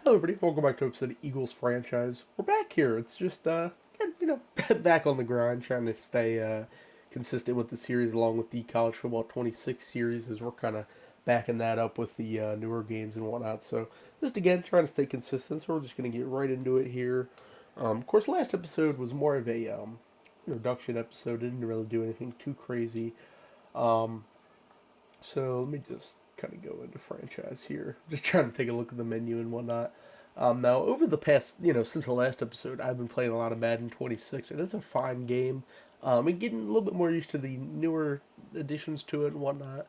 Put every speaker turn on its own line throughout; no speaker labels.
Hello, everybody. Welcome back to episode of Eagles franchise. We're back here. It's just, you know, back on the grind, trying to stay consistent with the series, along with the College Football 26 series, as we're kind of backing that up with the newer games and whatnot. So, just again, trying to stay consistent. So, we're just going to get right into it here. Of course, last episode was more of a introduction episode. Didn't really do anything too crazy. Um, so let me just kind of go into franchise here. Just trying to take a look at the menu and whatnot. Now, over the past, since the last episode, I've been playing a lot of Madden 26, and it's a fine game. And getting a little bit more used to the newer additions to it and whatnot.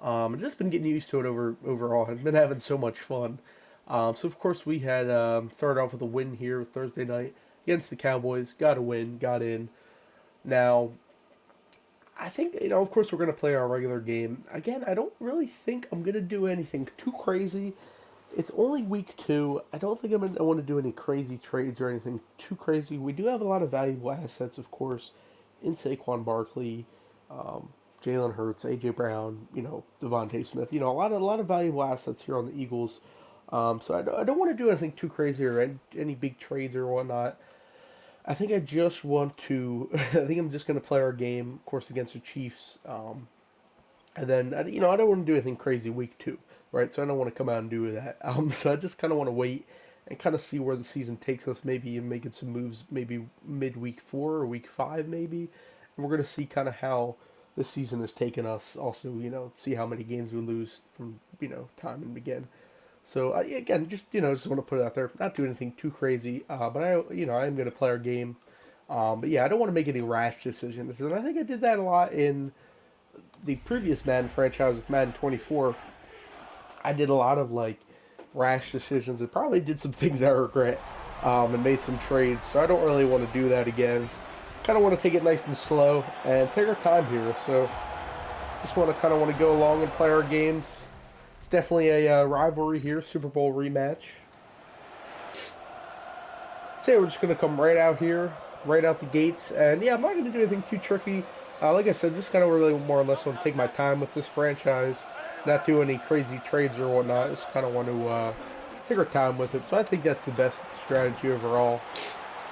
And just been getting used to it overall. I've been having so much fun. So of course we had started off with a win here Thursday night against the Cowboys. Got a win, got in. Now I think, of course, we're going to play our regular game. Again, I don't really think I'm going to do anything too crazy. It's only week two. I don't think I want to do any crazy trades or anything too crazy. We do have a lot of valuable assets, of course, in Saquon Barkley, um, Jalen Hurts, A.J. Brown, Devontae Smith. A lot of valuable assets here on the Eagles. So I don't want to do anything too crazy or any big trades or whatnot. I think I just want to. I think I'm just going to play our game, of course, against the Chiefs. And then, I don't want to do anything crazy week two, right? So I don't want to come out and do that. So I just kind of want to wait and kind of see where the season takes us, maybe and making some moves, maybe midweek four or week five, maybe. And we're going to see kind of how the season has taken us. Also, see how many games we lose from, time and again. So again, just want to put it out there, not do anything too crazy, but I am going to play our game. But yeah, I don't want to make any rash decisions, and I think I did that a lot in the previous Madden franchise, Madden 24. I did a lot of like rash decisions and probably did some things I regret, and made some trades. So I don't really want to do that again. Kind of want to take it nice and slow and take our time here. So just want to go along and play our games. It's definitely a rivalry here, Super Bowl rematch. So yeah, we're just gonna come right out here, right out the gates, and yeah, I'm not gonna do anything too tricky. Like I said, just kind of really more or less want to take my time with this franchise, not do any crazy trades or whatnot. Just kind of want to take our time with it. So I think that's the best strategy overall.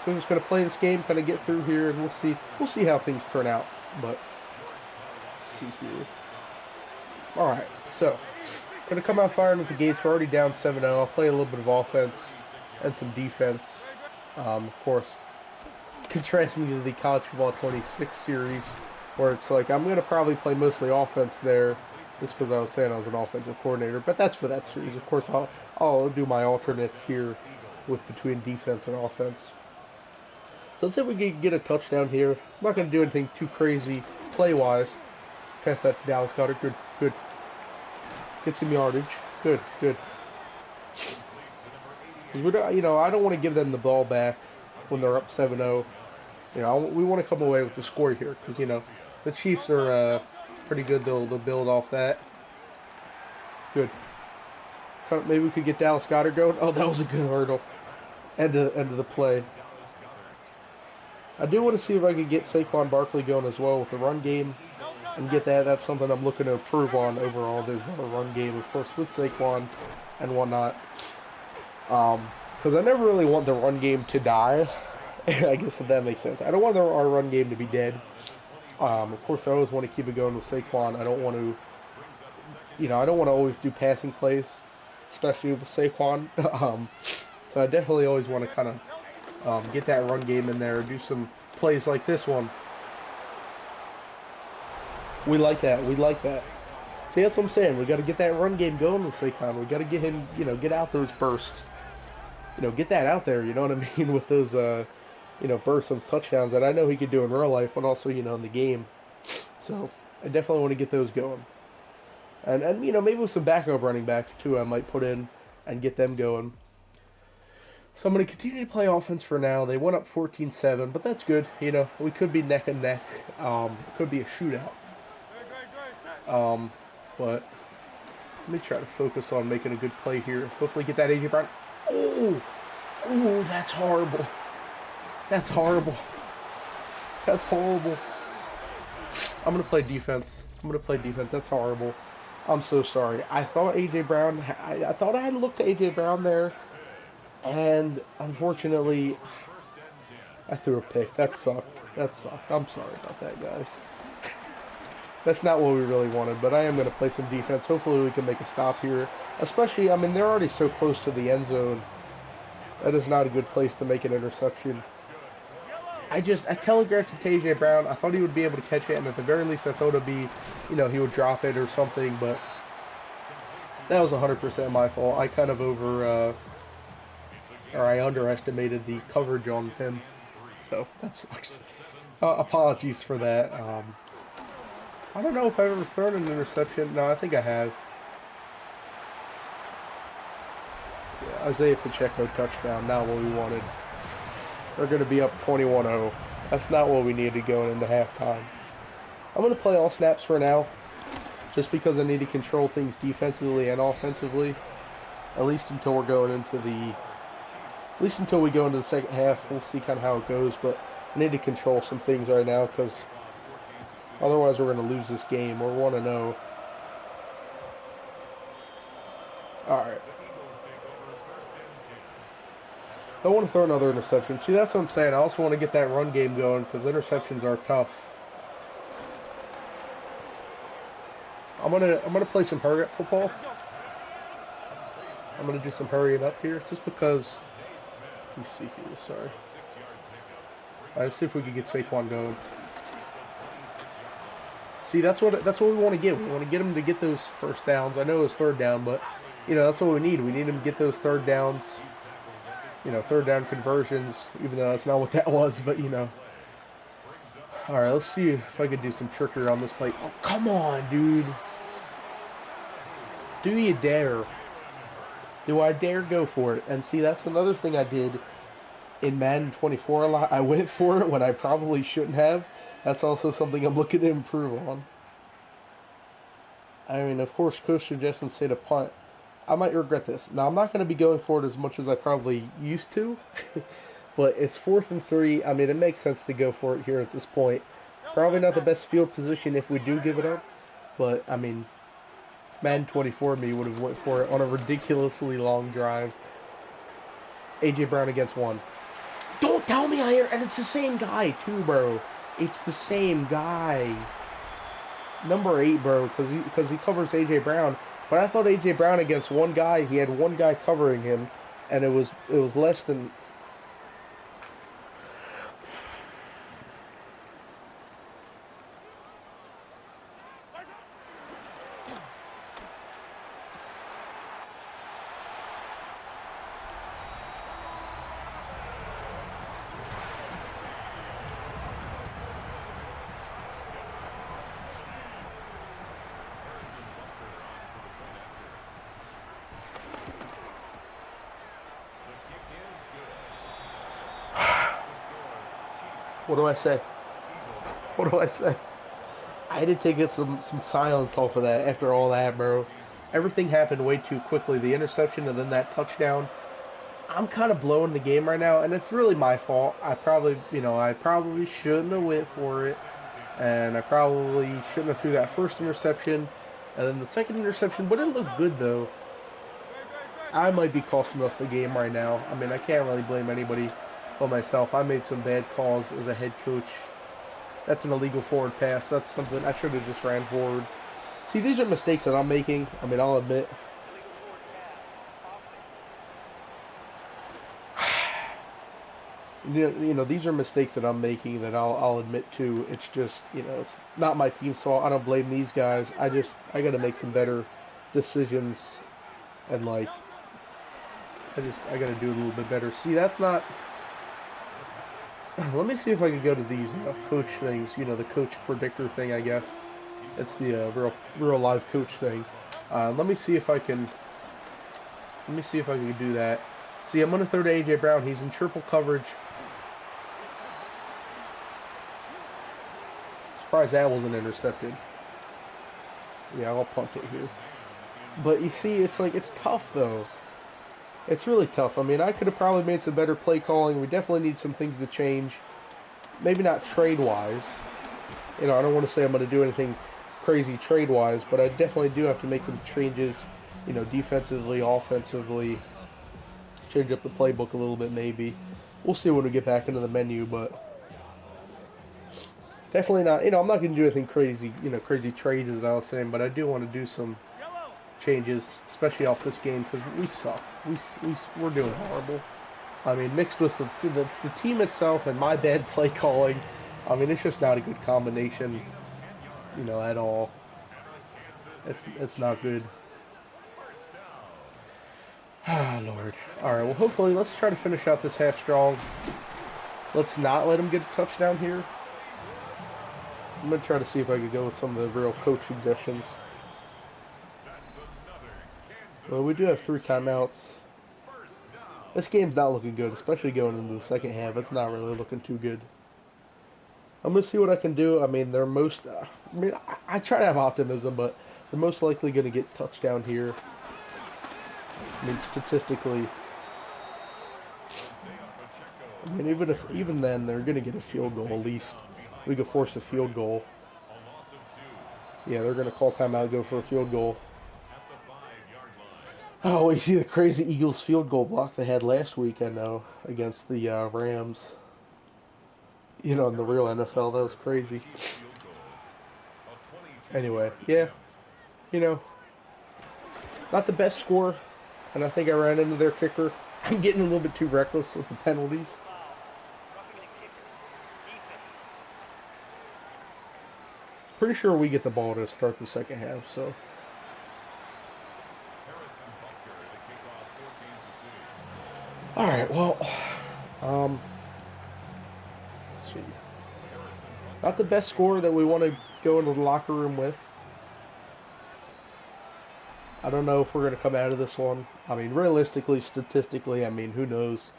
So I'm just gonna play this game, kind of get through here, and we'll see how things turn out. But let's see here. All right, so gonna come out firing with the gates. We're already down 7-0. I'll play a little bit of offense and some defense. Of course, contrasting to the College Football 26 series, where it's like I'm gonna probably play mostly offense there, just because I was saying I was an offensive coordinator. But that's for that series. Of course, I'll do my alternates here with between defense and offense. So let's say we get a touchdown here. I'm not gonna do anything too crazy play wise. Pass that to Dallas Goedert. Good, good. Get some yardage. Good, good. I don't want to give them the ball back when they're up 7-0. We want to come away with the score here because the Chiefs are pretty good. They'll build off that. Good. Maybe we could get Dallas Goedert going. Oh, that was a good hurdle. End of the play. I do want to see if I could get Saquon Barkley going as well with the run game and get that. That's something I'm looking to improve on overall. There's a run game, of course, with Saquon and whatnot. Because I never really want the run game to die. I guess if that makes sense. I don't want our run game to be dead. Of course, I always want to keep it going with Saquon. I don't want to, I don't want to always do passing plays, especially with Saquon. So I definitely always want to kind of get that run game in there, do some plays like this one. We like that. We like that. See, that's what I'm saying. We got to get that run game going with Saquon. We got to get him, get out those bursts. Get that out there. You know what I mean? With those, bursts of touchdowns that I know he could do in real life, but also, in the game. So I definitely want to get those going. And maybe with some backup running backs too, I might put in and get them going. So I'm going to continue to play offense for now. They went up 14-7, but that's good. We could be neck and neck. It could be a shootout. But let me try to focus on making a good play here. Hopefully get that A.J. Brown. Oh, that's horrible. That's horrible. That's horrible. I'm going to play defense. That's horrible. I'm so sorry. I thought A.J. Brown, I thought I had looked at A.J. Brown there, And unfortunately, I threw a pick. That sucked. That sucked. I'm sorry about that, guys. That's not what we really wanted, but I am going to play some defense. Hopefully we can make a stop here. Especially, I mean, they're already so close to the end zone. That is not a good place to make an interception. I telegraphed to TJ Brown. I thought he would be able to catch it, and at the very least, I thought it'd be, he would drop it or something. But that was 100% my fault. I kind of or I underestimated the coverage on him. So that sucks. Apologies for that. I don't know if I've ever thrown an interception. No, I think I have. Yeah, Isaiah Pacheco touchdown. Not what we wanted. They're going to be up 21-0. That's not what we needed going into halftime. I'm going to play all snaps for now, just because I need to control things defensively and offensively, at least until we're going into at least until we go into the second half. We'll see kind of how it goes, but I need to control some things right now, because otherwise we're going to lose this game. We're 1-0. Alright. I want to throw another interception. See, that's what I'm saying. I also want to get that run game going, because interceptions are tough. I'm gonna play some hurry up football. I'm gonna do some hurrying up here, just because. Let me see here. Sorry. All right, let's see if we can get Saquon going. See, that's what we want to get. We want to get him to get those first downs. I know it was third down, but that's what we need. We need him to get those third downs. Third down conversions. Even though that's not what that was, but All right, let's see if I could do some trickery on this play. Oh, come on, dude. Do you dare? Do I dare go for it? And see, that's another thing I did in Madden 24 a lot. I went for it when I probably shouldn't have. That's also something I'm looking to improve on. I mean, of course, coach suggestions say to punt. I might regret this. Now, I'm not going to be going for it as much as I probably used to. But it's 4th and 3. I mean, it makes sense to go for it here at this point. Probably not the best field position if we do give it up. But, I mean, Madden 24 me would have went for it on a ridiculously long drive. A.J. Brown against one. Don't tell me and it's the same guy too, bro. It's the same guy. Number 8, bro, because he covers A.J. Brown. But I thought A.J. Brown against one guy, he had one guy covering him, and it was less than. What do I say? What do I say? I had to take some silence off of that after all that, bro. Everything happened way too quickly. The interception and then that touchdown. I'm kind of blowing the game right now, and it's really my fault. I probably shouldn't have went for it, and I probably shouldn't have threw that first interception, and then the second interception. But it looked good though. I might be costing us the game right now. I mean, I can't really blame anybody but myself. I made some bad calls as a head coach. That's an illegal forward pass. That's something I should have just ran forward. See, these are mistakes that I'm making. I mean, I'll admit. These are mistakes that I'm making that I'll admit to. It's just, it's not my team's fault. I don't blame these guys. I got to make some better decisions, and I got to do a little bit better. See, that's not. Let me see if I can go to these coach things. The coach predictor thing, I guess. It's the real live coach thing. Let me see if I can. Let me see if I can do that. See, I'm gonna throw to A.J. Brown. He's in triple coverage. Surprised that wasn't intercepted. Yeah, I'll punt it here. But you see, it's tough though. It's really tough. I mean, I could have probably made some better play calling. We definitely need some things to change. Maybe not trade-wise. I don't want to say I'm going to do anything crazy trade-wise, but I definitely do have to make some changes, defensively, offensively. change up the playbook a little bit maybe. We'll see when we get back into the menu, but definitely not, I'm not going to do anything crazy, crazy trades as I was saying, but I do want to do some changes, especially off this game, because we suck. We're doing horrible. I mean, mixed with the team itself and my bad play calling, I mean, it's just not a good combination, at all. It's not good. Ah, Lord. Alright, well, hopefully, let's try to finish out this half strong. Let's not let him get a touchdown here. I'm going to try to see if I could go with some of the real coach suggestions. Well, we do have 3 timeouts. This game's not looking good, especially going into the second half. It's not really looking too good. I'm going to see what I can do. I mean, I try to have optimism, but they're most likely going to get touchdown here. I mean, statistically, I mean, even then, they're going to get a field goal at least. We could force a field goal. Yeah, they're going to call timeout, go for a field goal. Oh, you see the crazy Eagles field goal block they had last week, I know, against the Rams. In the real NFL, that was crazy. Anyway, yeah, not the best score, and I think I ran into their kicker. I'm getting a little bit too reckless with the penalties. Pretty sure we get the ball to start the second half, so. Alright, well, let's see. Not the best score that we want to go into the locker room with. I don't know if we're going to come out of this one. I mean, realistically, statistically, I mean, who knows?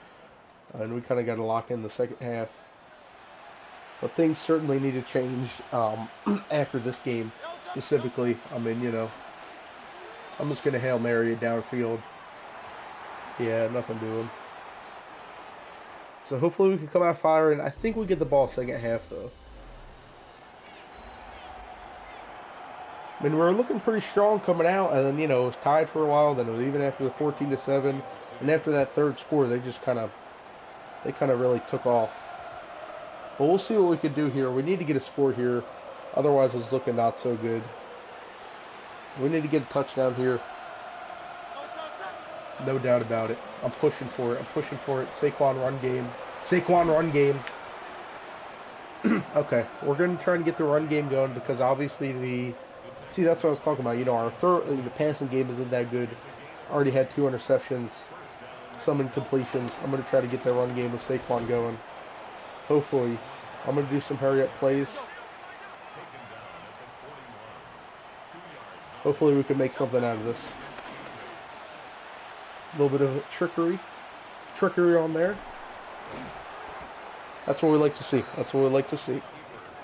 And we kind of got to lock in the second half. But things certainly need to change after this game, specifically. I mean, I'm just going to Hail Mary it downfield. Yeah, nothing doing. So hopefully we can come out firing. I think we get the ball second half, though. I mean, we were looking pretty strong coming out, and then, it was tied for a while. Then it was even after the 14-7. And after that third score, they kind of really took off. But we'll see what we can do here. We need to get a score here. Otherwise, it's looking not so good. We need to get a touchdown here. No doubt about it. I'm pushing for it. Saquon run game. Saquon run game. Okay, we're going to try and get the run game going because obviously See, that's what I was talking about. The passing game isn't that good. Already had 2 interceptions. Some incompletions. I'm going to try to get that run game with Saquon going. Hopefully. I'm going to do some hurry-up plays. Hopefully we can make something out of this. A little bit of trickery. Trickery on there. That's what we like to see.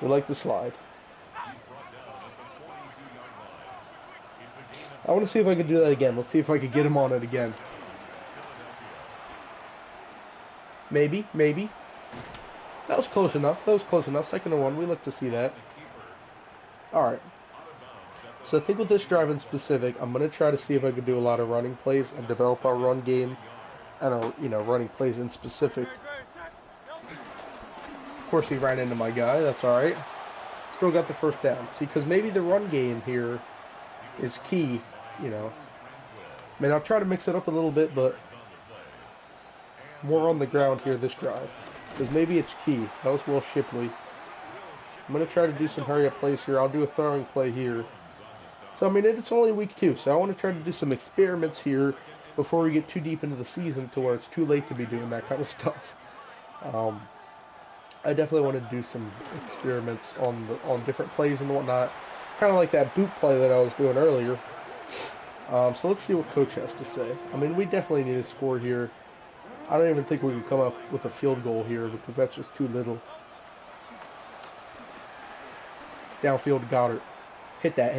We like to slide. I want to see if I can do that again. Let's see if I can get him on it again. Maybe. That was close enough. 2nd and 1. We like to see that. Alright. So I think with this drive in specific, I'm going to try to see if I can do a lot of running plays and develop our run game and our, running plays in specific. Of course, he ran into my guy. That's alright. Still got the first down. See, because maybe the run game here is key, I mean, I'll try to mix it up a little bit, but more on the ground here this drive. Because maybe it's key. That was Will Shipley. I'm going to try to do some hurry-up plays here. I'll do a throwing play here. So, I mean, it's only week 2, so I want to try to do some experiments here before we get too deep into the season to where it's too late to be doing that kind of stuff. I definitely want to do some experiments on different plays and whatnot. Kind of like that boot play that I was doing earlier. So let's see what Coach has to say. I mean, we definitely need a score here. I don't even think we can come up with a field goal here because that's just too little. Downfield, Goddard. Hit that.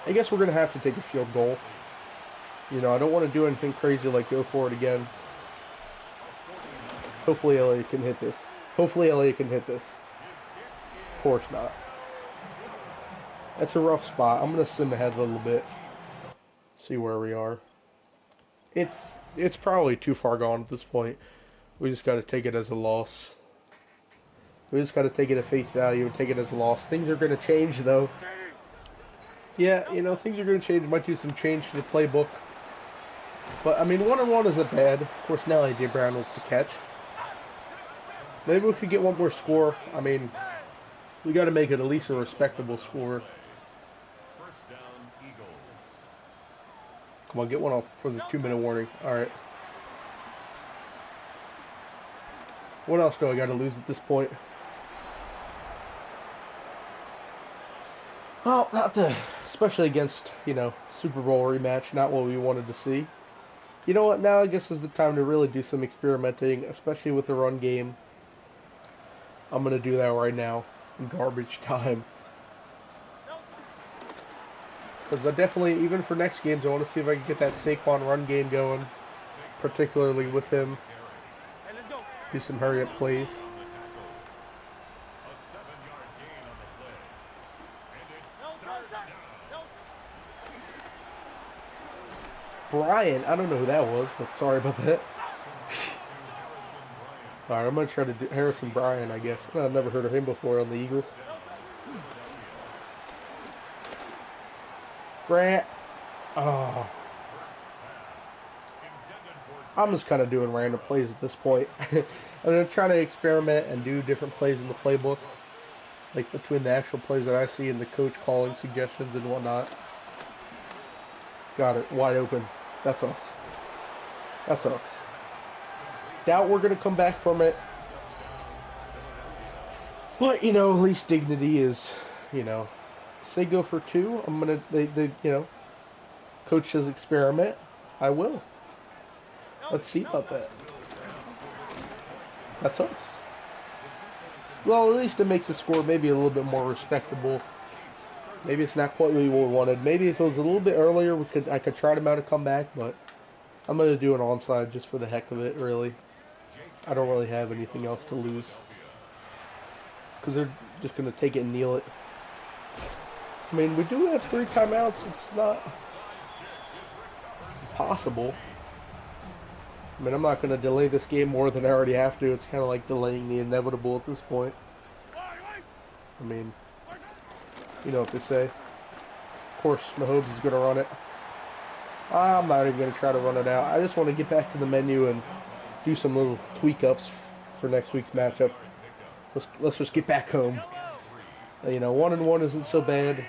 I guess we're going to have to take a field goal. I don't want to do anything crazy like go for it again. Hopefully Elliott can hit this. Of course not. That's a rough spot. I'm going to sim ahead a little bit. see where we are. It's probably too far gone at this point. We just got to take it as a loss. We just got to take it at face value and take it as a loss. Things are going to change, though. Yeah, you know, things are going to change. Might do some change to the playbook. But, I mean, 1-1 isn't bad. Of course, now A.J. Brown wants to catch. Maybe we could get one more score. I mean, we got to make it at least a respectable score. Come on, get one off for the 2-minute warning. All right. What else do I got to lose at this point? Oh, not the, especially against, you know, Super Bowl rematch, not what we wanted to see. You know what, now I guess is the time to really do some experimenting, especially with the run game. I'm going to do that right now, in garbage time. Because I definitely, even for next games, I want to see if I can get that Saquon run game going, particularly with him. Do some hurry-up plays. Brian, I don't know who that was, but sorry about that. Alright, I'm going to try to do Harrison Bryan, I guess. I've never heard of him before on the Eagles. Grant. Oh. I'm just kind of doing random plays at this point. I'm going to try to experiment and do different plays in the playbook. Like between the actual plays that I see and the coach calling suggestions and whatnot. Got it. Wide open. That's us. That's us. Doubt we're going to come back from it. But, you know, at least dignity is, you know, say go for 2. I'm going to, you know, coach says experiment. I will. Let's see about that. That's us. Well, at least it makes the score maybe a little bit more respectable. Maybe it's not quite what we wanted. Maybe if it was a little bit earlier, I could try to mount a comeback, but I'm going to do an onside just for the heck of it, really. I don't really have anything else to lose. Because they're just going to take it and kneel it. I mean, we do have 3 timeouts. It's not possible. I mean, I'm not going to delay this game more than I already have to. It's kind of like delaying the inevitable at this point. I mean, you know what they say. Of course, Mahomes is going to run it. I'm not even going to try to run it out. I just want to get back to the menu and do some little tweak-ups for next week's matchup. Let's just get back home. You know, 1-1 isn't so bad.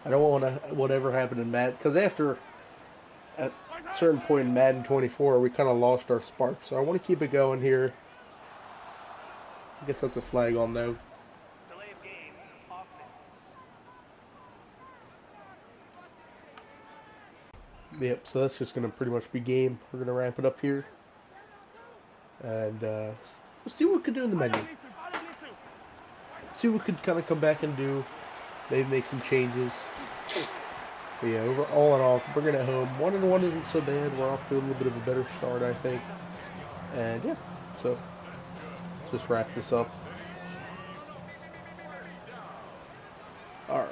I don't want to whatever happened in Madden, because after at a certain point in Madden 24, we kind of lost our spark. So I want to keep it going here. I guess that's a flag on though. Yep, so that's just going to pretty much be game. We're going to ramp it up here. And we'll see what we can do in the menu. See what we could kind of come back and do. Maybe make some changes. But yeah, all in all, bringing it home. 1-1 isn't so bad. We're off to a little bit of a better start, I think. And yeah, so let's just wrap this up. Alright.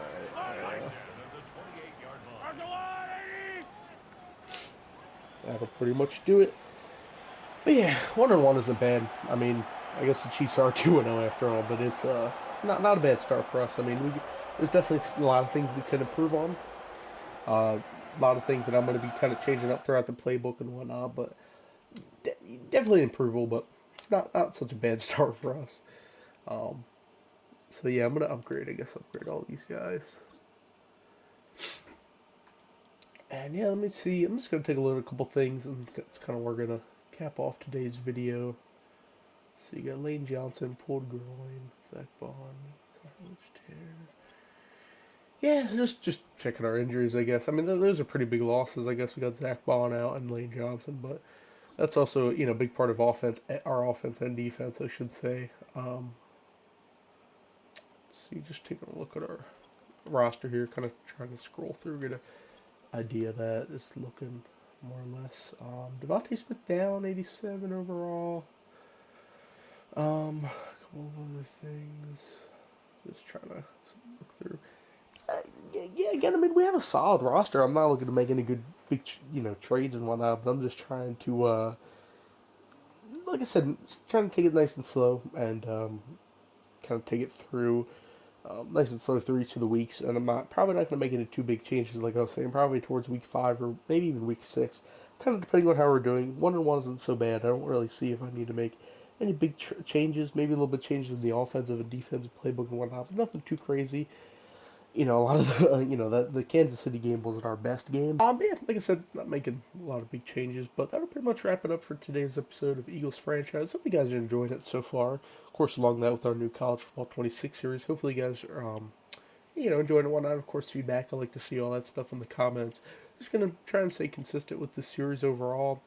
That'll pretty much do it. But yeah, 1-1 isn't bad. I mean, I guess the Chiefs are 2-0 after all, but it's not a bad start for us. I mean, there's definitely a lot of things we can improve on. A lot of things that I'm going to be kind of changing up throughout the playbook and whatnot, but definitely improvable, but it's not such a bad start for us. So yeah, I'm going to upgrade, I guess, upgrade all these guys. And yeah, let me see. I'm just going to take a look at a couple things, and that's kind of where we're going to cap off today's video. So you got Lane Johnson, pulled groin, Zach Bond, cartilage tear. Yeah, just checking our injuries, I guess. I mean, those are pretty big losses. I guess we got Zach Bond out and Lane Johnson, but that's also, you know, a big part of our offense and defense, I should say. Let's see, just taking a look at our roster here, kind of trying to scroll through, get an idea of that. Just looking more or less. Devontae Smith down, 87 overall. A couple of other things. Just trying to look through. Yeah, again, I mean, we have a solid roster. I'm not looking to make any good big, trades and whatnot, but I'm just trying to, like I said, trying to take it nice and slow and kind of take it through nice and slow through each of the weeks. And I'm not probably not going to make any too big changes, like I was saying, probably towards week 5 or maybe even week 6, kind of depending on how we're doing. 1-1 isn't so bad. I don't really see if I need to make any big changes, maybe a little bit changes in the offensive and defensive playbook and whatnot, but nothing too crazy. A lot of the, the Kansas City game wasn't our best game. Yeah, like I said, not making a lot of big changes, but that'll pretty much wrap it up for today's episode of Eagles Franchise. Hope you guys are enjoying it so far. Of course, along that with our new College Football 26 series. Hopefully, you guys are, enjoying it and whatnot. Of course, feedback. I like to see all that stuff in the comments. Just gonna try and stay consistent with this series overall,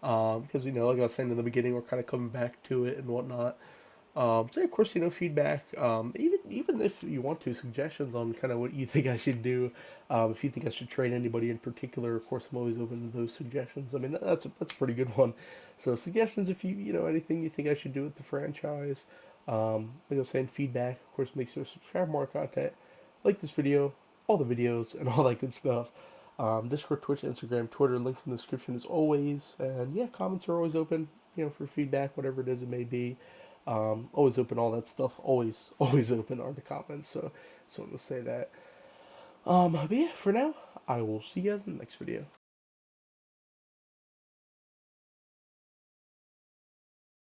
because like I was saying in the beginning, we're kind of coming back to it and whatnot. So of course, feedback. Even if you want to, suggestions on kind of what you think I should do. If you think I should trade anybody in particular, of course, I'm always open to those suggestions. I mean, that's a pretty good one. So suggestions, if anything you think I should do with the franchise. Like I was saying, feedback. Of course, make sure to subscribe for more content. Like this video, all the videos, and all that good stuff. Discord, Twitch, Instagram, Twitter, links in the description as always. And yeah, comments are always open. For feedback, whatever it is it may be. Always open all that stuff. Always, always open are the comments. So, just wanted to say that. But yeah, for now, I will see you guys in the next video.